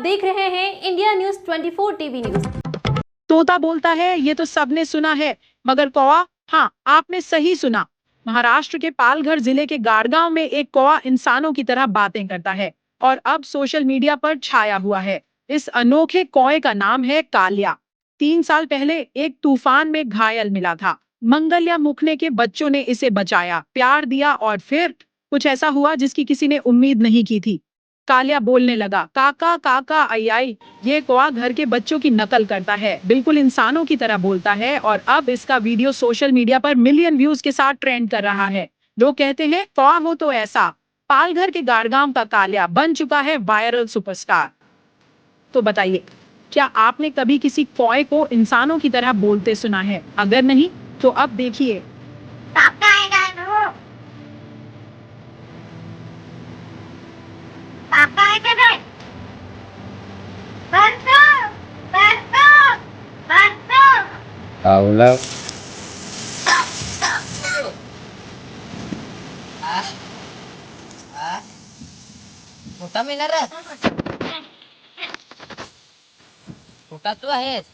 देख रहे हैं इंडिया न्यूज 24 टीवी न्यूज। तोता बोलता है ये तो सबने सुना है, मगर कौवा, हाँ आपने सही सुना। महाराष्ट्र के पालघर जिले के गाड़गांव में एक कौवा इंसानों की तरह बातें करता है और अब सोशल मीडिया पर छाया हुआ है। इस अनोखे कौवे का नाम है कालिया। 3 साल पहले एक तूफान में घायल मिला था। मंगल्या मुखने के बच्चों ने इसे बचाया, प्यार दिया और फिर कुछ ऐसा हुआ जिसकी किसी ने उम्मीद नहीं की थी। कालिया बोलने लगा, काका काका आई आई। ये कौवा घर के बच्चों की नकल करता है, बिल्कुल इंसानों की तरह बोलता है और अब इसका वीडियो सोशल मीडिया पर मिलियन व्यूज के साथ ट्रेंड कर रहा है। लोग कहते हैं कौवा हो तो ऐसा। पालघर के गाड़गांव का कालिया बन चुका है वायरल सुपरस्टार। तो बताइए, क्या आपने कभी किसी कौवे को इंसानों की तरह बोलते सुना है? अगर नहीं तो अब देखिए। Tahu मोठा मिळणार मोठा तू आहेस.